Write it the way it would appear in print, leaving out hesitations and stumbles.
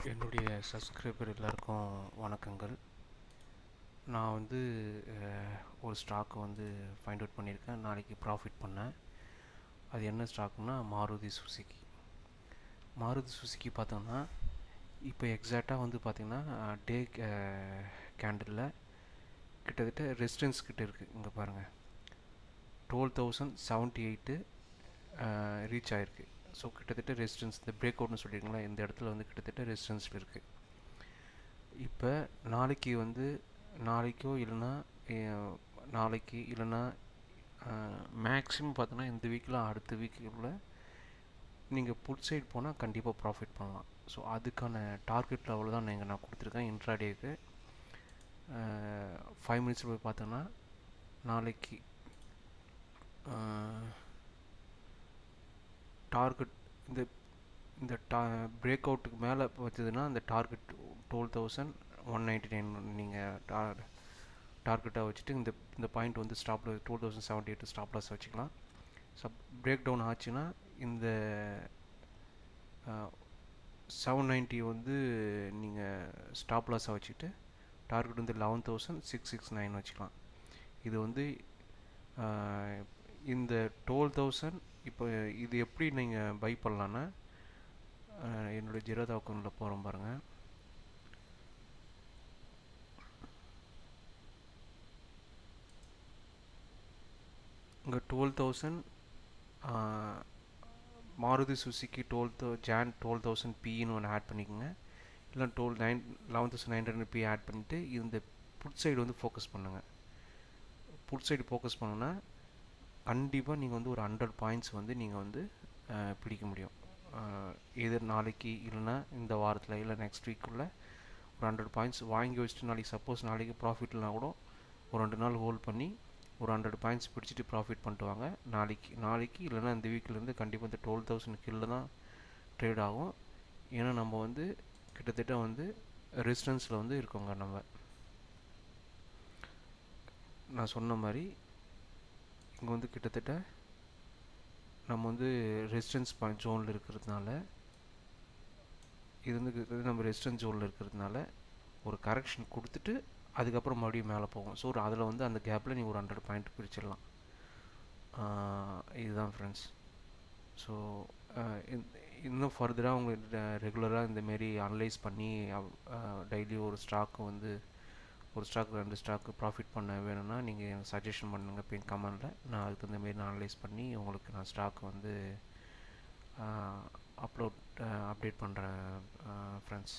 என்னுடைய சப்ஸ்கிரைபர் எல்லாருக்கும் வணக்கங்கள். நான் வந்து ஒரு ஸ்டாக்கு வந்து ஃபைண்ட் அவுட் பண்ணியிருக்கேன். நாளைக்கு ப்ராஃபிட் பண்ணேன். அது என்ன ஸ்டாக்னா மாருதி சுசுகி. மாருதி சுசுகி பார்த்தோம்னா இப்போ எக்ஸாக்டாக வந்து பார்த்திங்கன்னா டே கேண்டிலில் கிட்டத்தட்ட ரெசிஸ்டன்ஸ் கிட்ட இருக்குது. இங்கே பாருங்கள், 12,078 ரீச் ஆகிருக்கு. ஸோ கிட்டத்தட்ட ரெசிஸ்டன்ஸ், இந்த பிரேக் அவுட்னு சொல்லியிருக்கீங்களா, இந்த இடத்துல வந்து கிட்டத்தட்ட ரெசிஸ்டன்ஸில் இருக்குது. இப்போ நாளைக்கோ இல்லைன்னா நாளைக்கு இல்லைன்னா மேக்ஸிமம் பார்த்தோன்னா இந்த வீக்கில் அடுத்த வீக்குள்ள நீங்கள் புட் சைடு போனால் கண்டிப்பாக ப்ராஃபிட் பண்ணலாம். ஸோ அதுக்கான டார்கெட் லெவல் தான் நான் கொடுத்துருக்கேன். இன்ட்ராடேக்கு 5 மினிட்ஸில் போய் பார்த்தோன்னா நாளைக்கு டார்கெட் இந்த இந்த பிரேக் அவுட்டுக்கு மேலே வச்சதுன்னா அந்த டார்கெட் 12,199 நீங்கள் டார்கெட்டாக வச்சுட்டு இந்த பாயிண்ட் வந்து ஸ்டாப்பில் 12,078 ஸ்டாப் லாஸ் வச்சுக்கலாம். பிரேக் டவுன் ஆச்சுன்னா இந்த 790 வந்து நீங்கள் ஸ்டாப் லாஸாக வச்சுட்டு டார்கெட் வந்து 11,669 வச்சுக்கலாம். இது வந்து இந்த 12,000 இப்போ இது எப்படி நீங்கள் பை பண்ணலான்னா என்னுடைய ஜீரோதா அக்கௌண்ட்டில் போகிறோம் பாருங்கள். இங்கே 12,000 மாருதி சுசுகி 12,000 பின்னு ஒன்று ஆட் பண்ணிக்கோங்க. இல்லை 11,900 பி ஆட் பண்ணிவிட்டு இந்த புட் சைடு வந்து ஃபோக்கஸ் பண்ணுங்கள். புட் சைடு ஃபோக்கஸ் பண்ணுன்னா கண்டிப்பாக நீங்கள் வந்து ஒரு 100 பாயிண்ட்ஸ் வந்து நீங்கள் வந்து பிடிக்க முடியும். இது நாளைக்கு இல்லைன்னா இந்த வாரத்தில் இல்லை நெக்ஸ்ட் வீக்குள்ளே ஒரு 100 பாயிண்ட்ஸ் வாங்கி வச்சுட்டு நாளைக்கு சப்போஸ் நாளைக்கு ப்ராஃபிட்லாம் கூட ஒரு 2 நாள் ஹோல்ட் பண்ணி ஒரு 100 பாயிண்ட்ஸ் பிடிச்சிட்டு ப்ராஃபிட் பண்ணிட்டு வாங்க. நாளைக்கு இல்லைன்னா இந்த வீக்கிலேருந்து கண்டிப்பாக இந்த 12,000 கீழே தான் ட்ரேட் ஆகும். ஏன்னா நம்ம வந்து கிட்டத்தட்ட வந்து ரெசிஸ்டன்ஸில் வந்து இருக்கோங்க. நான் சொன்ன மாதிரி இங்கே வந்து கிட்டத்தட்ட நம்ம வந்து ரெசிஸ்டன்ஸ் பாயிண்ட் ஜோனில் இருக்கிறதுனால இது வந்து நம்ம ரெசிஸ்டன்ஸ் ஜோனில் இருக்கிறதுனால ஒரு கரெக்ஷன் கொடுத்துட்டு அதுக்கப்புறம் மறுபடியும் மேலே போகும். ஸோ அதில் வந்து அந்த கேப்பில் நீங்கள் ஒரு 100 பாயிண்ட் பிரிச்சிடலாம். இதுதான் ஃப்ரெண்ட்ஸ். ஸோ இன்னும் ஃபர்தராக உங்களுக்கு ரெகுலராக இந்தமாரி அனலைஸ் பண்ணி டெய்லி ஒரு ஸ்டாக்கு வந்து ஒரு ஸ்டாக் 2 ஸ்டாக்கு ப்ராஃபிட் பண்ண வேணும்னா நீங்கள் எனக்கு சஜஷன் பண்ணுங்கள் கமெண்டில். நான் அதுக்கு தகுந்தமாரி நான் அனலைஸ் பண்ணி உங்களுக்கு நான் ஸ்டாக் வந்து அப்டேட் பண்ணுறேன் ஃப்ரெண்ட்ஸ்.